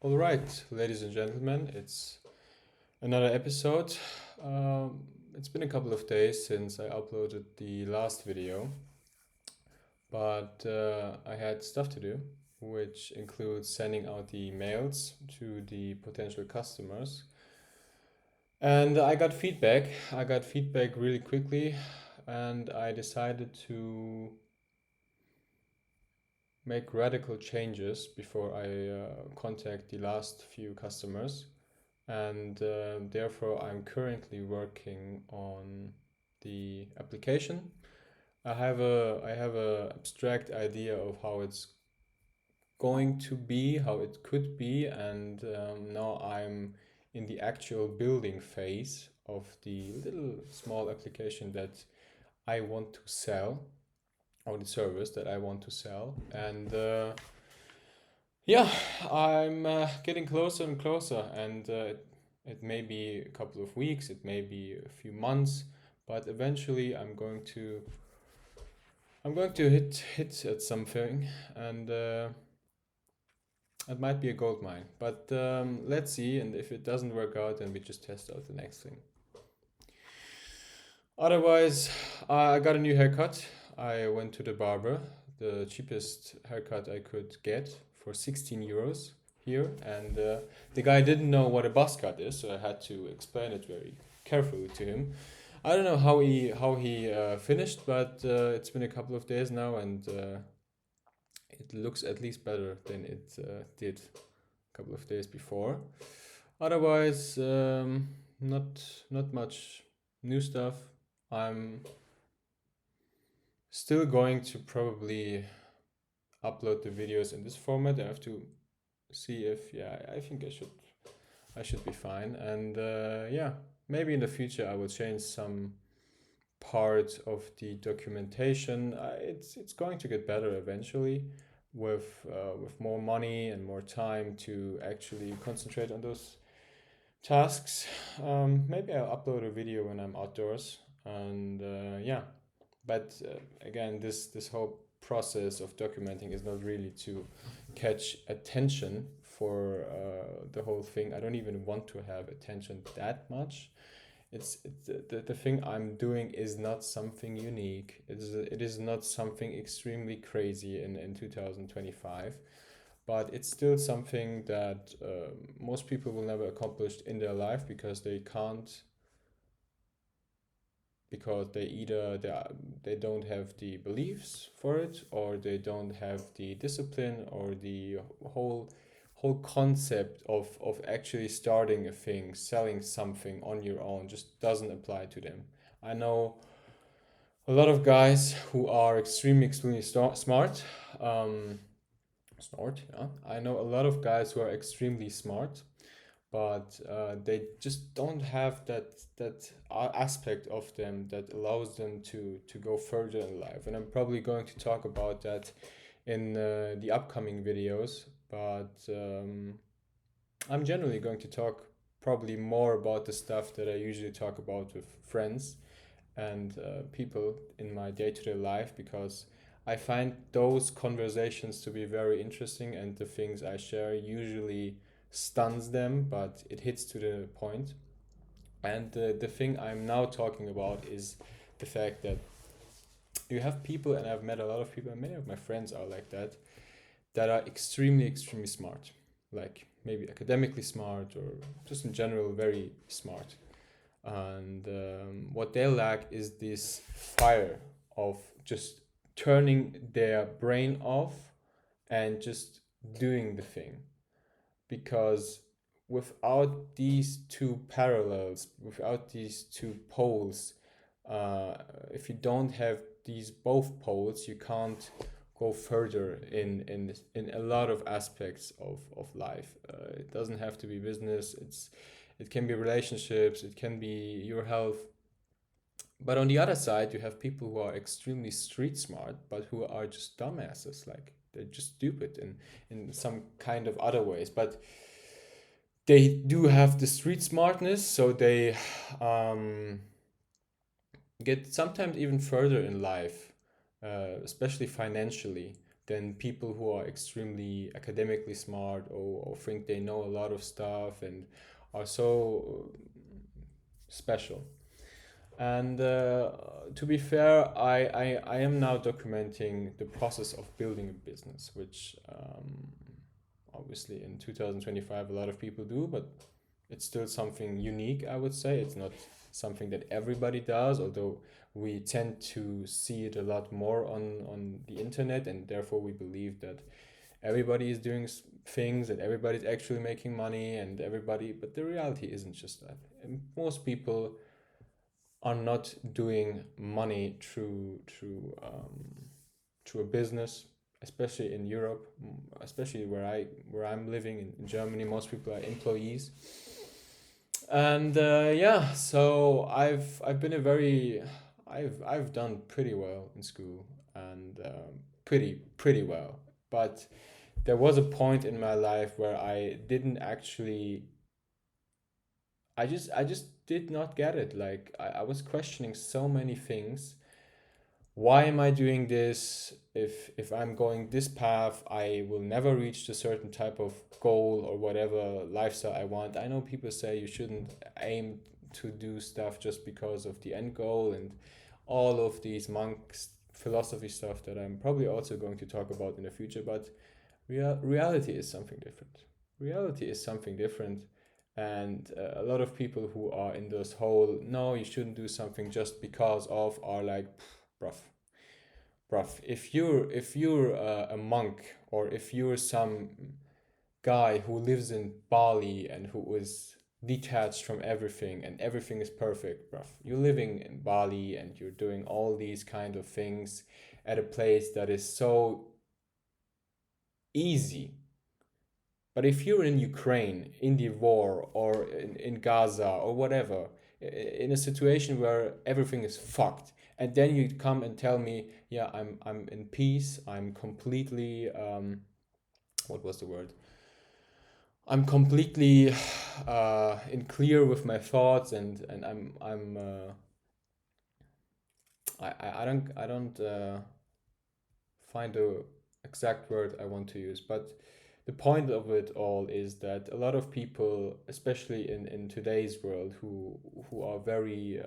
All right, ladies and gentlemen, it's another episode. It's been a couple of days since I uploaded the last video, but I had stuff to do, which includes sending out the mails to the potential customers. And I got feedback. I got feedback really quickly, and I decided to make radical changes before I contact the last few customers. And therefore I'm currently working on the application. I have a abstract idea of how it's going to be, how it could be, and now I'm in the actual building phase of the little small application that I want to sell, or the service that I want to sell. And yeah, I'm getting closer and closer, and it may be a couple of weeks, it may be a few months, but eventually I'm going to hit at something, and it might be a gold mine. But let's see, and if it doesn't work out, then we just test out the next thing. Otherwise, I got a new haircut. I went to the barber, the cheapest haircut I could get for 16 euros here, and the guy didn't know what a buzz cut is, so I had to explain it very carefully to him. I don't know how he finished, but it's been a couple of days now, and it looks at least better than it did a couple of days before. Otherwise, not much new stuff. I'm still going to probably upload the videos in this format. I have to see if I think I should be fine. And yeah, maybe in the future I will change some part of the documentation. It's going to get better eventually with more money and more time to actually concentrate on those tasks. Maybe I'll upload a video when I'm outdoors, and yeah. But again, this whole process of documenting is not really to catch attention for the whole thing. I don't even want to have attention that much. It's the thing I'm doing is not something unique. It is not something extremely crazy in 2025, but it's still something that most people will never accomplish in their life because they can't, because they don't have the beliefs for it, or they don't have the discipline, or the whole concept of actually starting a thing, selling something on your own just doesn't apply to them. I know a lot of guys who are extremely smart. Smart, yeah. I know a lot of guys who are extremely smart, but they just don't have that aspect of them that allows them to go further in life. And I'm probably going to talk about that in the upcoming videos. But I'm generally going to talk probably more about the stuff that I usually talk about with friends and people in my day-to-day life, because I find those conversations to be very interesting, and the things I share usually stuns them, but it hits to the point. And the thing I'm now talking about is the fact that you have people, and I've met a lot of people, and many of my friends are like that are extremely smart, like maybe academically smart, or just in general very smart. And what they lack is this fire of just turning their brain off and just doing the thing. Because without these two parallels, without these two poles, if you don't have these both poles, you can't go further in a lot of aspects of life. It doesn't have to be business. It can be relationships. It can be your health. But on the other side, you have people who are extremely street smart, but who are just dumbasses. Like they're just stupid in some kind of other ways. But they do have the street smartness, so they um, get sometimes even further in life, especially financially. than people who are extremely academically smart, or think they know a lot of stuff and are so special. And to be fair, I am now documenting the process of building a business, which obviously in 2025 a lot of people do, but it's still something unique, I would say. It's not something that everybody does, although we tend to see it a lot more on the internet, and therefore we believe that everybody is doing things and everybody's actually making money and everybody, but the reality isn't just that. And most people are not doing money through a business, especially in Europe, especially where I'm living in Germany. Most people are employees, and yeah, so I've been a very I've done pretty well in school, and pretty well, but there was a point in my life where I didn't actually I just did not get it. Like I was questioning so many things. Why am I doing this? If I'm going this path, I will never reach a certain type of goal or whatever lifestyle I want. I know people say you shouldn't aim to do stuff just because of the end goal and all of these monks philosophy stuff that I'm probably also going to talk about in the future, but reality is something different. Reality is something different. And a lot of people who are in this whole no, you shouldn't do something just because of are like, bruv, if you're a monk, or if you're some guy who lives in Bali and who is detached from everything and everything is perfect, bruv. You're living in Bali and you're doing all these kind of things at a place that is so easy. But if you're in Ukraine, in the war, or in Gaza, or whatever, in a situation where everything is fucked, and then you come and tell me, yeah, I'm in peace, I'm completely, what was the word? I'm completely in clear with my thoughts, and I don't find the exact word I want to use, but the point of it all is that a lot of people, especially in today's world, who are very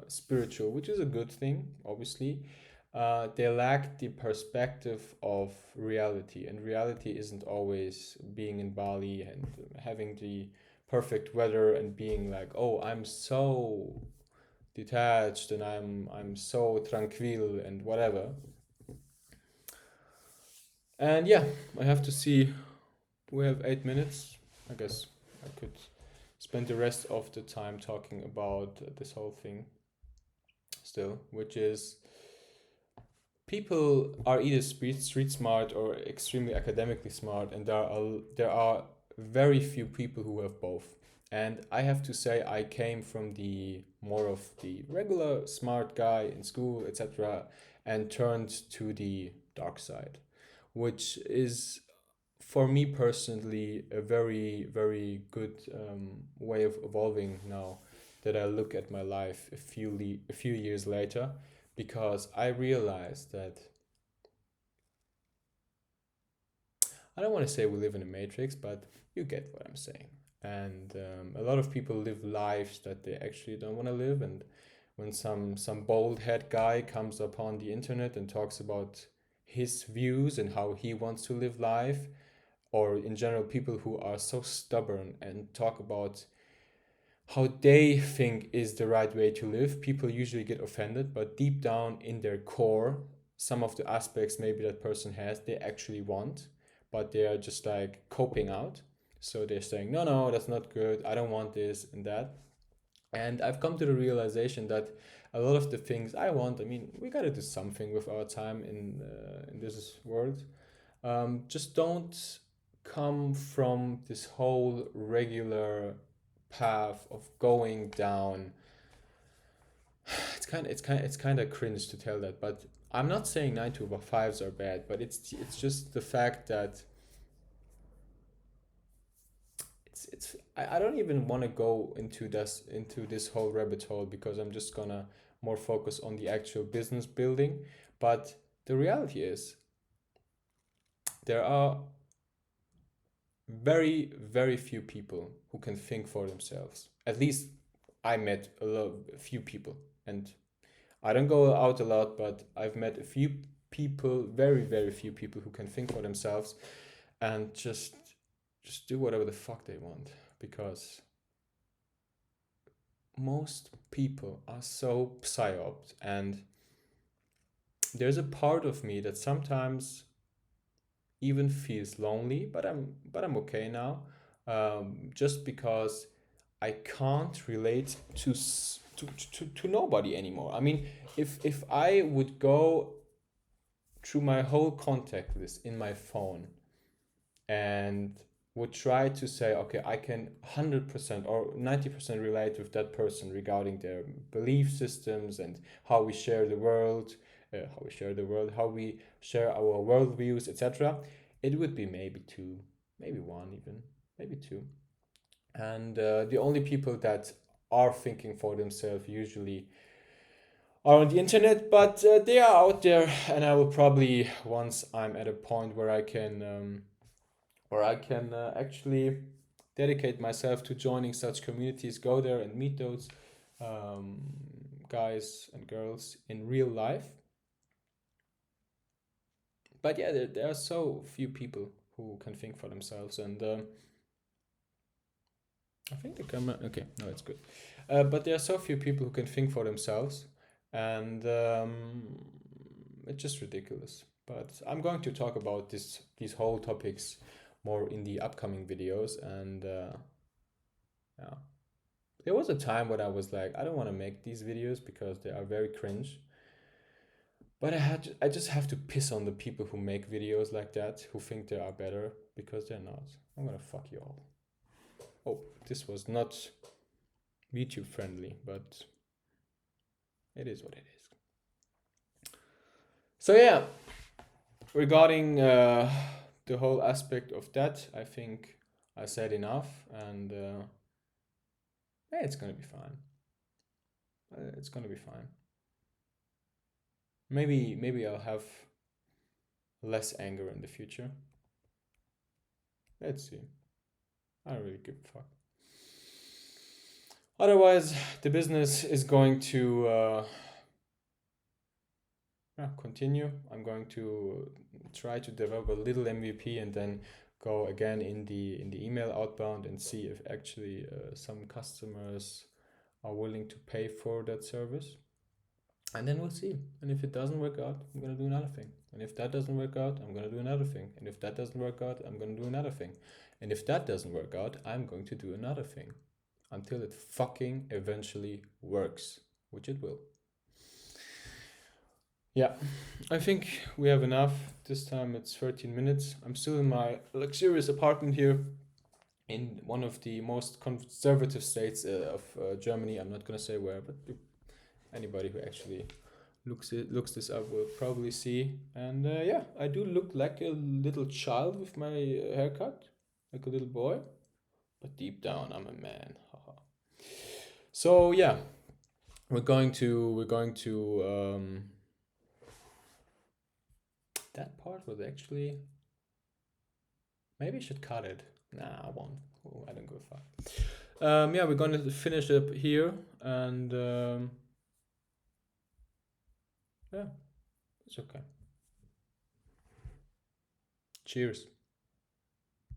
spiritual, which is a good thing, obviously, they lack the perspective of reality, and reality isn't always being in Bali and having the perfect weather and being like, oh, I'm so detached and I'm so tranquil and whatever. And yeah, I have to see. We have 8 minutes. I guess I could spend the rest of the time talking about this whole thing still, which is people are either street smart or extremely academically smart, and there are very few people who have both. And I have to say, I came from the more of the regular smart guy in school, etc., and turned to the dark side, which is for me personally a very very good way of evolving now that I look at my life a few years later, because I realized that I don't want to say we live in a matrix, but you get what I'm saying. And a lot of people live lives that they actually don't want to live. And when some bald head guy comes upon the internet and talks about his views and how he wants to live life, or in general people who are so stubborn and talk about how they think is the right way to live, people usually get offended, but deep down in their core, some of the aspects maybe that person has, they actually want, but they are just like coping out. So they're saying, no, no, that's not good. I don't want this and that. And I've come to the realization that a lot of the things I want, I mean, we gotta do something with our time in this world. Just don't come from this whole regular path of going down. It's kind of cringe to tell that, but I'm not saying 9 to 5s are bad, but it's just the fact that I don't even want to go into this whole rabbit hole, because I'm just gonna more focus on the actual business building. But the reality is, there are very, very few people who can think for themselves. At least I met a few people, and I don't go out a lot, but I've met a few people, very, very few people who can think for themselves and just do whatever the fuck they want, because most people are so psyoped, and there's a part of me that sometimes even feels lonely, but I'm okay now, just because I can't relate to nobody anymore. I mean, if I would go through my whole contact list in my phone and would try to say, okay, I can 100% or 90% relate with that person regarding their belief systems and how we share the world, how we share our worldviews, etc. It would be maybe two, maybe one, even maybe two. And the only people that are thinking for themselves usually are on the internet, but they are out there, and I will probably, once I'm at a point where I can actually dedicate myself to joining such communities, go there and meet those um, guys and girls in real life. But yeah, there are so few people who can think for themselves, and I think the camera. Okay, no, it's good. But there are so few people who can think for themselves, and it's just ridiculous. But I'm going to talk about these whole topics more in the upcoming videos, and yeah, there was a time when I was like, I don't want to make these videos because they are very cringe. But I just have to piss on the people who make videos like that, who think they are better, because they're not. I'm gonna fuck you all. Oh, this was not YouTube friendly, but it is what it is. So yeah, regarding the whole aspect of that, I think I said enough, and yeah, it's gonna be fine. It's gonna be fine. Maybe I'll have less anger in the future. Let's see. I don't really give a fuck. Otherwise, the business is going to continue. I'm going to try to develop a little MVP and then go again in the email outbound and see if actually some customers are willing to pay for that service. And then we'll see. And if it doesn't work out, I'm going to do another thing. And if that doesn't work out, I'm going to do another thing. And if that doesn't work out, I'm going to do another thing. And if that doesn't work out, I'm going to do another thing until it fucking eventually works, which it will. Yeah, I think we have enough. This time it's 13 minutes. I'm still in my luxurious apartment here in one of the most conservative states of Germany. I'm not going to say where, but anybody who actually looks this up will probably see. And yeah, I do look like a little child with my haircut, like a little boy, but deep down I'm a man. So yeah, we're going to that part was actually, maybe I should cut it. Nah, I won't. Oh, I don't go far. Yeah, we're going to finish up here, and yeah, it's okay. Cheers.